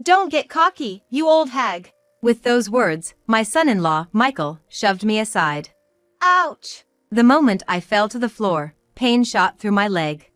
Don't get cocky, you old hag. With those words, my son-in-law, Michael, shoved me aside. Ouch! The moment I fell to the floor, pain shot through my leg.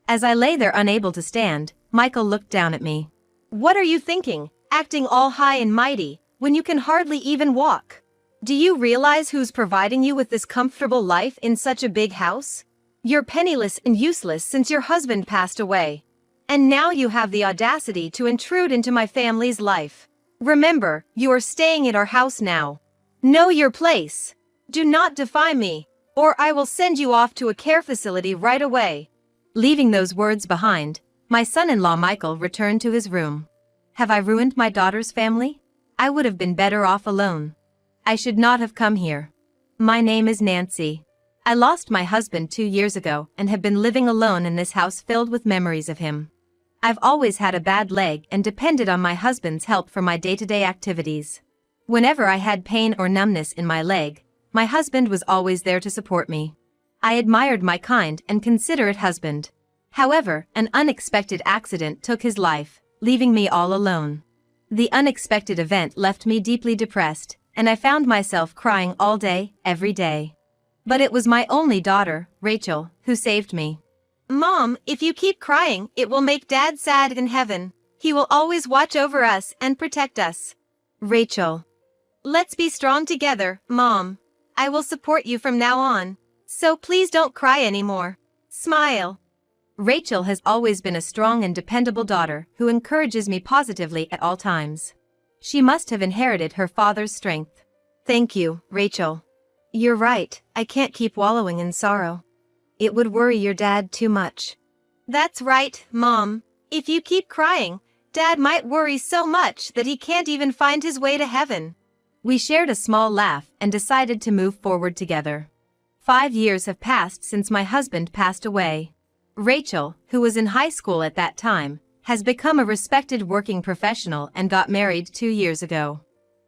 As I lay there unable to stand, Michael looked down at me. What are you thinking, acting all high and mighty, when you can hardly even walk? Do you realize who's providing you with this comfortable life in such a big house? You're penniless and useless since your husband passed away. And now you have the audacity to intrude into my family's life. Remember, you are staying at our house now. Know your place. Do not defy me, or I will send you off to a care facility right away. Leaving those words behind, my son-in-law Michael returned to his room. Have I ruined my daughter's family? I would have been better off alone. I should not have come here. My name is Nancy. I lost my husband 2 years ago and have been living alone in this house filled with memories of him. I've always had a bad leg and depended on my husband's help for my day-to-day activities. Whenever I had pain or numbness in my leg, my husband was always there to support me. I admired my kind and considerate husband. However, an unexpected accident took his life, leaving me all alone. The unexpected event left me deeply depressed, and I found myself crying all day, every day. But it was my only daughter, Rachel, who saved me. Mom, if you keep crying, it will make Dad sad in heaven. He will always watch over us and protect us. Rachel. Let's be strong together, Mom. I will support you from now on. So please don't cry anymore. Smile. Rachel has always been a strong and dependable daughter who encourages me positively at all times. She must have inherited her father's strength. Thank you, Rachel. You're right, I can't keep wallowing in sorrow. It would worry your dad too much. That's right, Mom. If you keep crying, Dad might worry so much that he can't even find his way to heaven. We shared a small laugh and decided to move forward together. 5 years have passed since my husband passed away. Rachel, who was in high school at that time, has become a respected working professional and got married 2 years ago.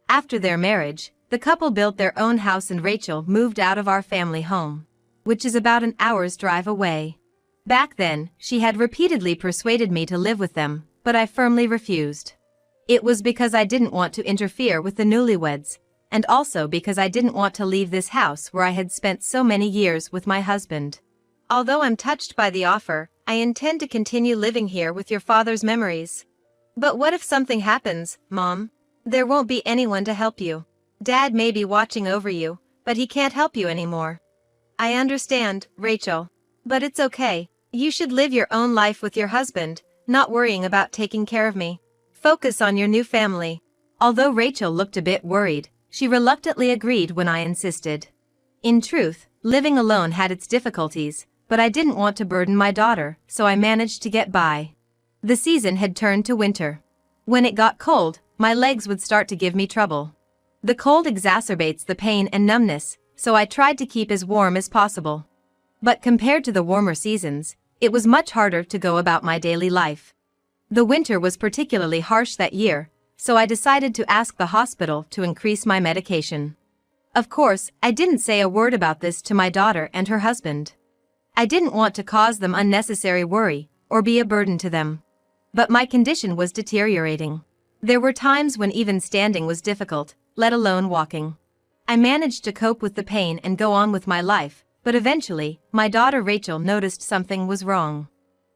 After their marriage, the couple built their own house and Rachel moved out of our family home, which is about an hour's drive away. Back then, she had repeatedly persuaded me to live with them, but I firmly refused. It was because I didn't want to interfere with the newlyweds, and also because I didn't want to leave this house where I had spent so many years with my husband. Although I'm touched by the offer, I intend to continue living here with your father's memories. But what if something happens, Mom? There won't be anyone to help you. Dad may be watching over you, but he can't help you anymore. I understand, Rachel. But it's okay. You should live your own life with your husband, not worrying about taking care of me. Focus on your new family. Although Rachel looked a bit worried, she reluctantly agreed when I insisted. In truth, living alone had its difficulties, but I didn't want to burden my daughter, so I managed to get by. The season had turned to winter. When it got cold, my legs would start to give me trouble. The cold exacerbates the pain and numbness, so I tried to keep as warm as possible. But compared to the warmer seasons, it was much harder to go about my daily life. The winter was particularly harsh that year, so I decided to ask the hospital to increase my medication. Of course, I didn't say a word about this to my daughter and her husband. I didn't want to cause them unnecessary worry or be a burden to them. But my condition was deteriorating. There were times when even standing was difficult, let alone walking. I managed to cope with the pain and go on with my life, but eventually, my daughter Rachel noticed something was wrong.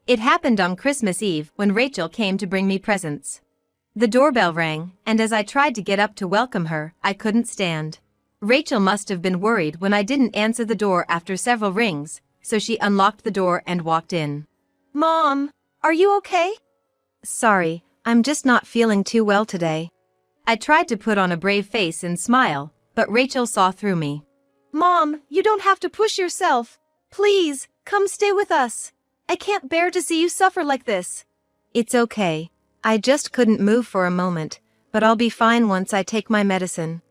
It happened on Christmas Eve when Rachel came to bring me presents. The doorbell rang, and as I tried to get up to welcome her, I couldn't stand. Rachel must have been worried when I didn't answer the door after several rings, so she unlocked the door and walked in. Mom, are you okay? Sorry, I'm just not feeling too well today. I tried to put on a brave face and smile, but Rachel saw through me. Mom, you don't have to push yourself. Please, come stay with us. I can't bear to see you suffer like this. It's okay. I just couldn't move for a moment, but I'll be fine once I take my medicine.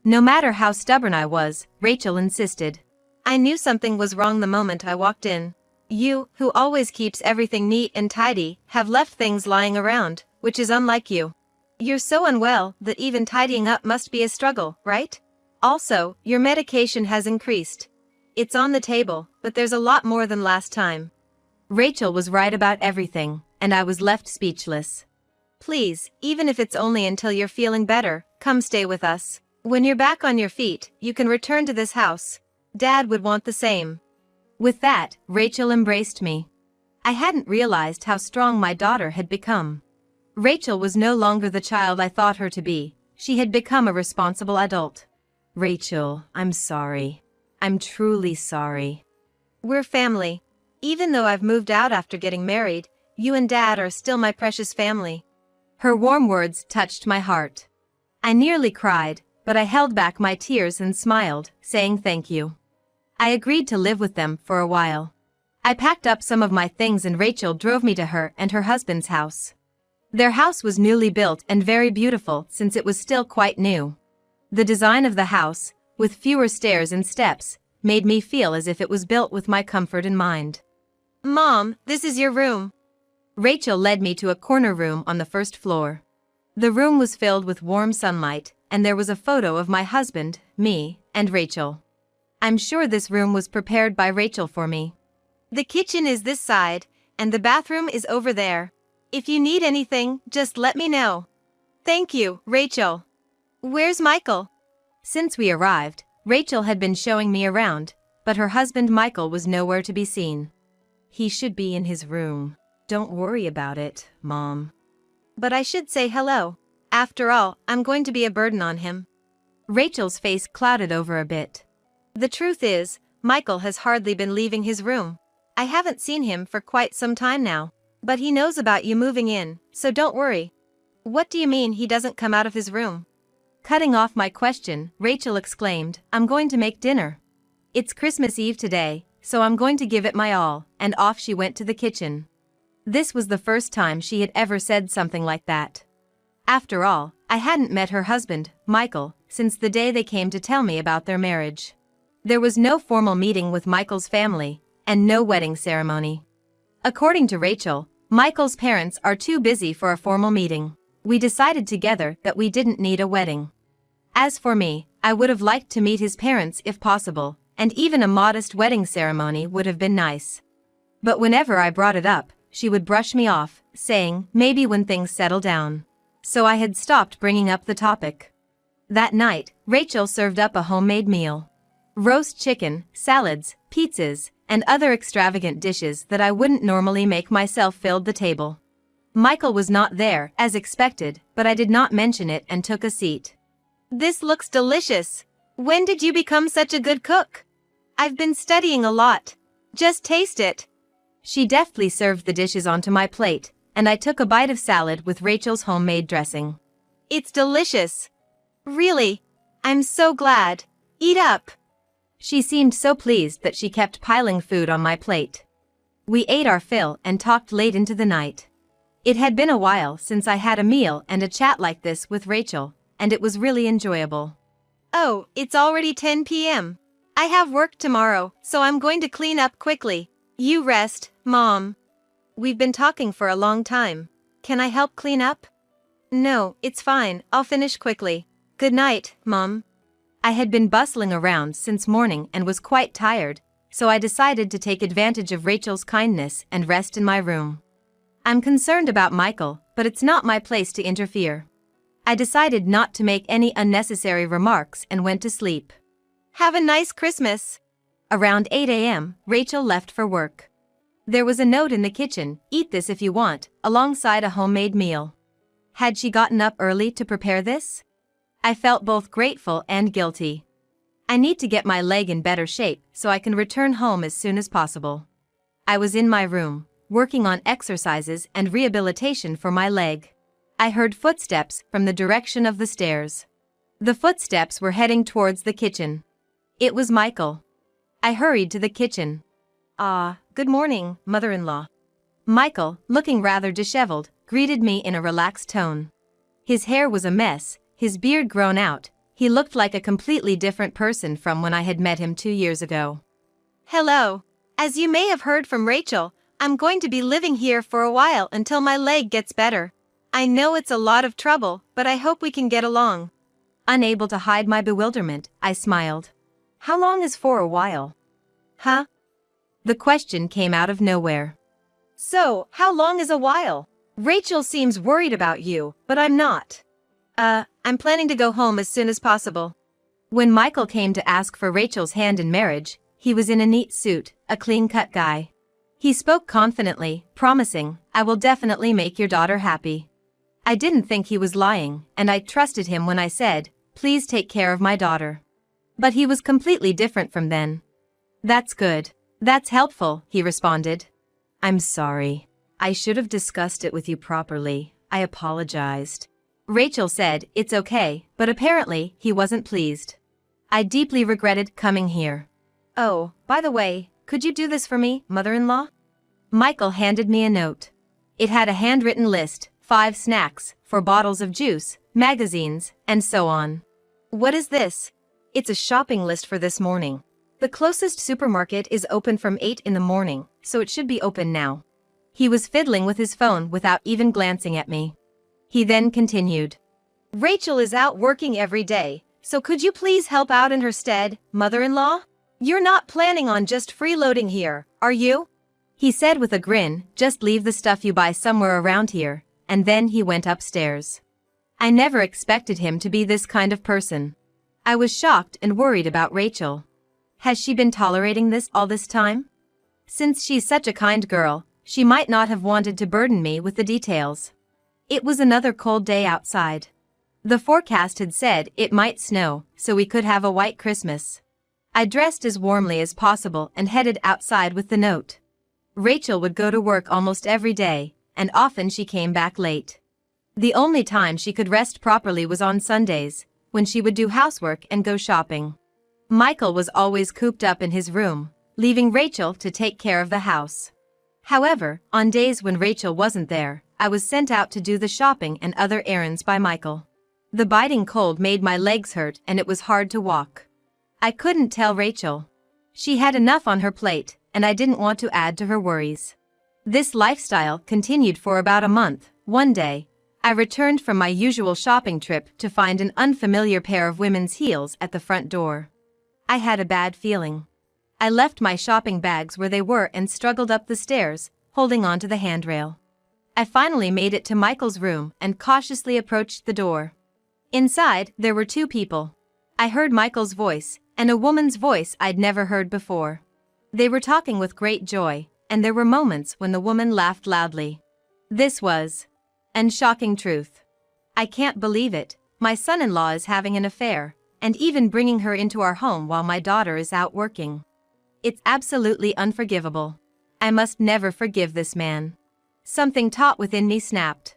No matter how stubborn I was, Rachel insisted. I knew something was wrong the moment I walked in. You, who always keeps everything neat and tidy, have left things lying around, which is unlike you. You're so unwell that even tidying up must be a struggle, right? Also, your medication has increased. It's on the table, but there's a lot more than last time. Rachel was right about everything, and I was left speechless. Please, even if it's only until you're feeling better, come stay with us. When you're back on your feet, you can return to this house. Dad would want the same." With that, Rachel embraced me. I hadn't realized how strong my daughter had become. Rachel was no longer the child I thought her to be. She had become a responsible adult. "Rachel, I'm sorry. I'm truly sorry." We're family. Even though I've moved out after getting married, you and Dad are still my precious family. Her warm words touched my heart. I nearly cried, but I held back my tears and smiled, saying thank you. I agreed to live with them for a while. I packed up some of my things and Rachel drove me to her and her husband's house. Their house was newly built and very beautiful since it was still quite new. The design of the house, with fewer stairs and steps, made me feel as if it was built with my comfort in mind. "Mom, this is your room." Rachel led me to a corner room on the first floor. The room was filled with warm sunlight, and there was a photo of my husband, me, and Rachel. I'm sure this room was prepared by Rachel for me. "The kitchen is this side, and the bathroom is over there. If you need anything, just let me know." "Thank you, Rachel." "Where's Michael?" Since we arrived, Rachel had been showing me around, but her husband Michael was nowhere to be seen. "He should be in his room. Don't worry about it, Mom." "But I should say hello. After all, I'm going to be a burden on him." Rachel's face clouded over a bit. "The truth is, Michael has hardly been leaving his room. I haven't seen him for quite some time now. But he knows about you moving in, so don't worry." "What do you mean he doesn't come out of his room?" Cutting off my question, Rachel exclaimed, "I'm going to make dinner. It's Christmas Eve today, so I'm going to give it my all," and off she went to the kitchen. This was the first time she had ever said something like that. After all, I hadn't met her husband, Michael, since the day they came to tell me about their marriage. There was no formal meeting with Michael's family, and no wedding ceremony. According to Rachel, Michael's parents are too busy for a formal meeting. We decided together that we didn't need a wedding. As for me, I would have liked to meet his parents if possible, and even a modest wedding ceremony would have been nice. But whenever I brought it up, she would brush me off, saying, maybe when things settle down. So I had stopped bringing up the topic. That night, Rachel served up a homemade meal. Roast chicken, salads, pizzas, and other extravagant dishes that I wouldn't normally make myself filled the table. Michael was not there, as expected, but I did not mention it and took a seat. "This looks delicious. When did you become such a good cook?" "I've been studying a lot. Just taste it." She deftly served the dishes onto my plate, and I took a bite of salad with Rachel's homemade dressing. "It's delicious. Really? I'm so glad. Eat up." She seemed so pleased that she kept piling food on my plate. We ate our fill and talked late into the night. It had been a while since I had a meal and a chat like this with Rachel, and it was really enjoyable. "Oh, it's already 10 p.m. I have work tomorrow, so I'm going to clean up quickly. You rest, Mom." "We've been talking for a long time. Can I help clean up?" "No, it's fine, I'll finish quickly. Good night, Mom." I had been bustling around since morning and was quite tired, so I decided to take advantage of Rachel's kindness and rest in my room. I'm concerned about Michael, but it's not my place to interfere. I decided not to make any unnecessary remarks and went to sleep. "Have a nice Christmas." Around 8 a.m., Rachel left for work. There was a note in the kitchen, "Eat this if you want," alongside a homemade meal. Had she gotten up early to prepare this? I felt both grateful and guilty. I need to get my leg in better shape so I can return home as soon as possible. I was in my room, working on exercises and rehabilitation for my leg. I heard footsteps from the direction of the stairs. The footsteps were heading towards the kitchen. It was Michael. I hurried to the kitchen. Good morning, mother-in-law." Michael, looking rather disheveled, greeted me in a relaxed tone. His hair was a mess, his beard grown out. He looked like a completely different person from when I had met him 2 years ago. "Hello. As you may have heard from Rachel, I'm going to be living here for a while until my leg gets better. I know it's a lot of trouble, but I hope we can get along." Unable to hide my bewilderment, I smiled. "How long is for a while?" "Huh?" The question came out of nowhere. "So, how long is a while? Rachel seems worried about you, but I'm not. I'm planning to go home as soon as possible. When Michael came to ask for Rachel's hand in marriage, he was in a neat suit, a clean-cut guy. He spoke confidently, promising, "I will definitely make your daughter happy." I didn't think he was lying, and I trusted him when I said, "Please take care of my daughter." But he was completely different from then. "That's good. That's helpful," he responded. "I'm sorry. I should have discussed it with you properly. I apologized." Rachel said, "It's okay," but apparently, he wasn't pleased. I deeply regretted coming here. Oh, by the way, could you do this for me, mother-in-law? Michael handed me a note. It had a handwritten list, 5 snacks, 4 bottles of juice, magazines, and so on. What is this? It's a shopping list for this morning. The closest supermarket is open from 8 in the morning, so it should be open now. He was fiddling with his phone without even glancing at me. He then continued. Rachel is out working every day, so could you please help out in her stead, mother-in-law? You're not planning on just freeloading here, are you? He said with a grin, "Just leave the stuff you buy somewhere around here," and then he went upstairs. I never expected him to be this kind of person. I was shocked and worried about Rachel. Has she been tolerating this all this time? Since she's such a kind girl, she might not have wanted to burden me with the details. It was another cold day outside. The forecast had said it might snow, so we could have a white Christmas. I dressed as warmly as possible and headed outside with the note. Rachel would go to work almost every day, and often she came back late. The only time she could rest properly was on Sundays, when she would do housework and go shopping. Michael was always cooped up in his room, leaving Rachel to take care of the house. However, on days when Rachel wasn't there, I was sent out to do the shopping and other errands by Michael. The biting cold made my legs hurt and it was hard to walk. I couldn't tell Rachel. She had enough on her plate, and I didn't want to add to her worries. This lifestyle continued for about a month. One day, I returned from my usual shopping trip to find an unfamiliar pair of women's heels at the front door. I had a bad feeling. I left my shopping bags where they were and struggled up the stairs, holding onto the handrail. I finally made it to Michael's room and cautiously approached the door. Inside, there were 2 people. I heard Michael's voice, and a woman's voice I'd never heard before. They were talking with great joy, and there were moments when the woman laughed loudly. This was an shocking truth. I can't believe it. My son-in-law is having an affair, and even bringing her into our home while my daughter is out working. It's absolutely unforgivable. I must never forgive this man. Something taut within me snapped.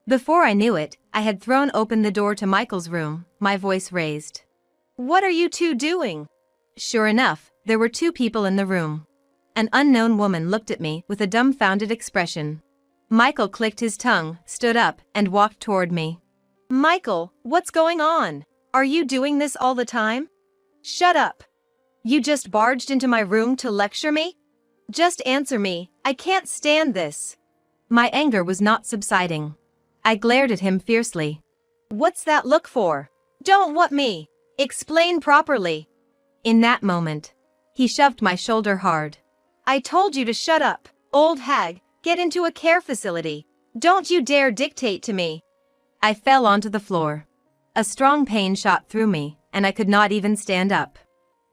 Before I knew it, I had thrown open the door to Michael's room, my voice raised. What are you 2 doing? Sure enough, there were 2 people in the room. An unknown woman looked at me with a dumbfounded expression. Michael clicked his tongue, stood up, and walked toward me. Michael, what's going on? Are you doing this all the time? Shut up. You just barged into my room to lecture me? Just answer me, I can't stand this. My anger was not subsiding. I glared at him fiercely. What's that look for? Don't what me? Explain properly. In that moment, he shoved my shoulder hard. I told you to shut up, old hag, get into a care facility. Don't you dare dictate to me. I fell onto the floor. A strong pain shot through me, and I could not even stand up.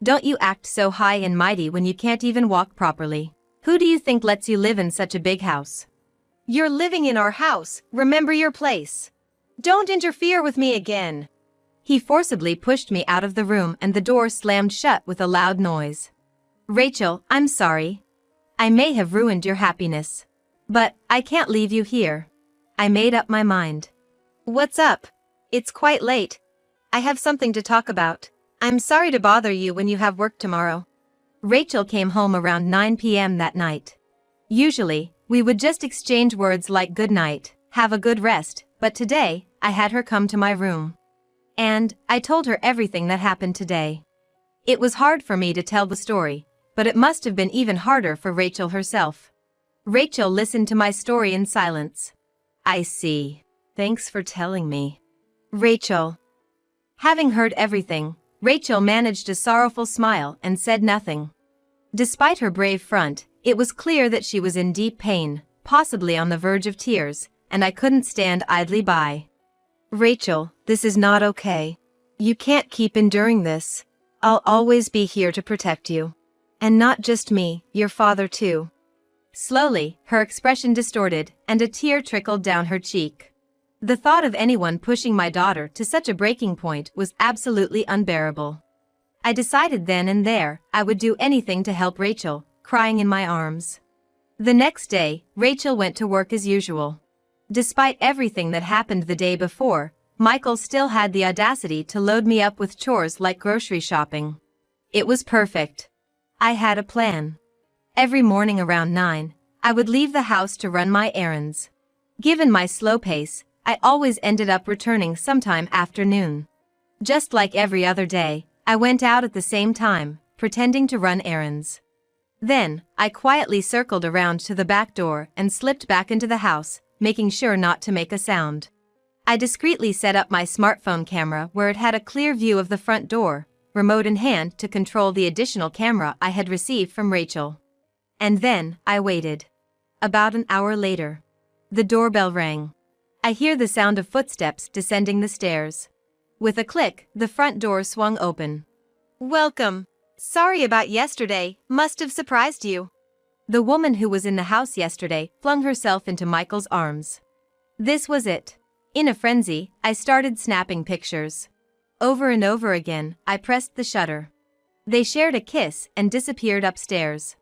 Don't you act so high and mighty when you can't even walk properly. Who do you think lets you live in such a big house? You're living in our house, remember your place. Don't interfere with me again. He forcibly pushed me out of the room and the door slammed shut with a loud noise. Rachel, I'm sorry. I may have ruined your happiness. But I can't leave you here. I made up my mind. What's up? It's quite late. I have something to talk about. I'm sorry to bother you when you have work tomorrow. Rachel came home around 9 p.m. that night. Usually, we would just exchange words like good night, have a good rest, but today, I had her come to my room. And I told her everything that happened today. It was hard for me to tell the story, but it must have been even harder for Rachel herself. Rachel listened to my story in silence. I see. Thanks for telling me. Rachel. Having heard everything, Rachel managed a sorrowful smile and said nothing. Despite her brave front, it was clear that she was in deep pain, possibly on the verge of tears, and I couldn't stand idly by. Rachel, this is not okay. You can't keep enduring this. I'll always be here to protect you. And not just me, your father too. Slowly, her expression distorted, and a tear trickled down her cheek. The thought of anyone pushing my daughter to such a breaking point was absolutely unbearable. I decided then and there I would do anything to help Rachel, crying in my arms. The next day, Rachel went to work as usual. Despite everything that happened the day before, Michael still had the audacity to load me up with chores like grocery shopping. It was perfect. I had a plan. Every morning around 9, I would leave the house to run my errands. Given my slow pace, I always ended up returning sometime after noon. Just like every other day, I went out at the same time, pretending to run errands. Then, I quietly circled around to the back door and slipped back into the house, making sure not to make a sound. I discreetly set up my smartphone camera where it had a clear view of the front door, remote in hand to control the additional camera I had received from Rachel. And then, I waited. About an hour later, the doorbell rang. I hear the sound of footsteps descending the stairs. With a click, the front door swung open. Welcome. Sorry about yesterday, must have surprised you. The woman who was in the house yesterday flung herself into Michael's arms. This was it. In a frenzy, I started snapping pictures. Over and over again, I pressed the shutter. They shared a kiss and disappeared upstairs.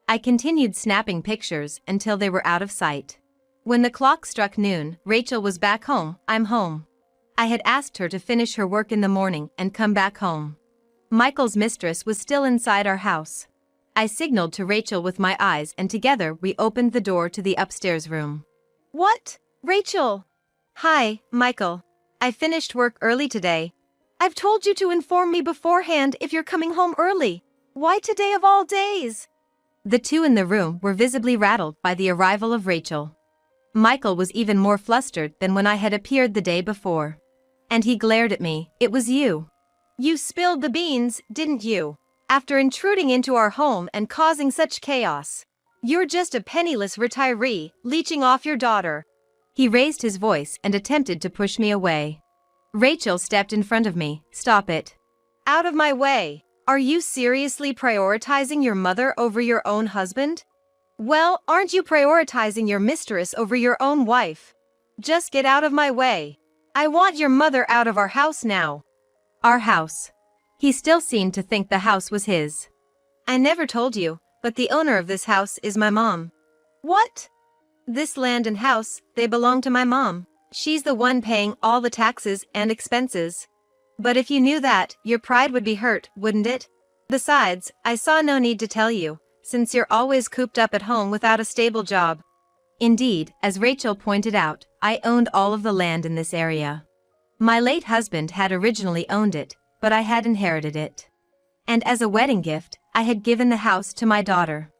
I continued snapping pictures until they were out of sight. When the clock struck noon, Rachel was back home. I'm home. I had asked her to finish her work in the morning and come back home. Michael's mistress was still inside our house. I signaled to Rachel with my eyes and together we opened the door to the upstairs room. What? Rachel? Hi, Michael. I finished work early today. I've told you to inform me beforehand if you're coming home early. Why today of all days? The two in the room were visibly rattled by the arrival of Rachel. Michael was even more flustered than when I had appeared the day before. And he glared at me. It was you. You spilled the beans, didn't you? After intruding into our home and causing such chaos. You're just a penniless retiree, leeching off your daughter. He raised his voice and attempted to push me away. Rachel stepped in front of me. Stop it. Out of my way. Are you seriously prioritizing your mother over your own husband? Well, aren't you prioritizing your mistress over your own wife? Just get out of my way. I want your mother out of our house now. Our house. He still seemed to think the house was his. I never told you, but the owner of this house is my mom. What? This land and house, they belong to my mom. She's the one paying all the taxes and expenses. But if you knew that, your pride would be hurt, wouldn't it? Besides, I saw no need to tell you, since you're always cooped up at home without a stable job. Indeed, as Rachel pointed out, I owned all of the land in this area. My late husband had originally owned it, but I had inherited it. And as a wedding gift, I had given the house to my daughter.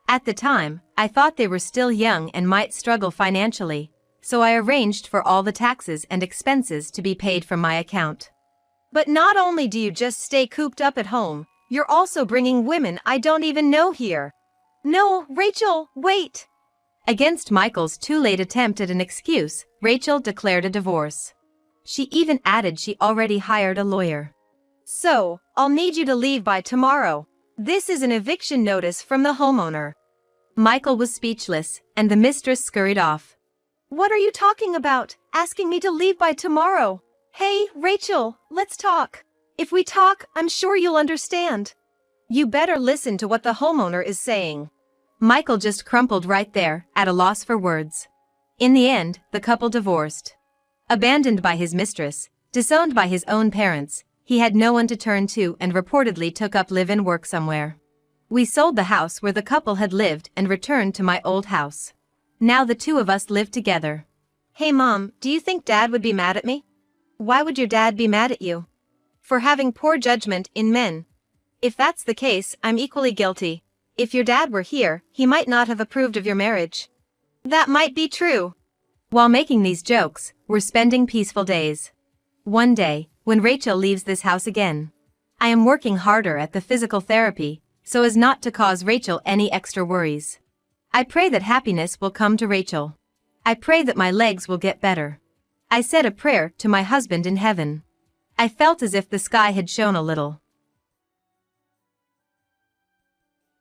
At the time, I thought they were still young and might struggle financially, so I arranged for all the taxes and expenses to be paid from my account. But not only do you just stay cooped up at home, you're also bringing women I don't even know here. No, Rachel, wait. Against Michael's too late attempt at an excuse, Rachel declared a divorce. She even added she already hired a lawyer. So, I'll need you to leave by tomorrow. This is an eviction notice from the homeowner. Michael was speechless, and the mistress scurried off. What are you talking about, asking me to leave by tomorrow? Hey, Rachel, let's talk. If we talk, I'm sure you'll understand. You better listen to what the homeowner is saying. Michael just crumpled right there, at a loss for words. In the end, the couple divorced. Abandoned by his mistress, disowned by his own parents, he had no one to turn to and reportedly took up live-in work somewhere. We sold the house where the couple had lived and returned to my old house. Now the two of us live together. Hey Mom, do you think Dad would be mad at me? Why would your dad be mad at you? For having poor judgment in men. If that's the case, I'm equally guilty. If your dad were here, he might not have approved of your marriage. That might be true. While making these jokes, we're spending peaceful days. One day, when Rachel leaves this house again, I am working harder at the physical therapy, so as not to cause Rachel any extra worries. I pray that happiness will come to Rachel. I pray that my legs will get better. I said a prayer to my husband in heaven. I felt as if the sky had shone a little.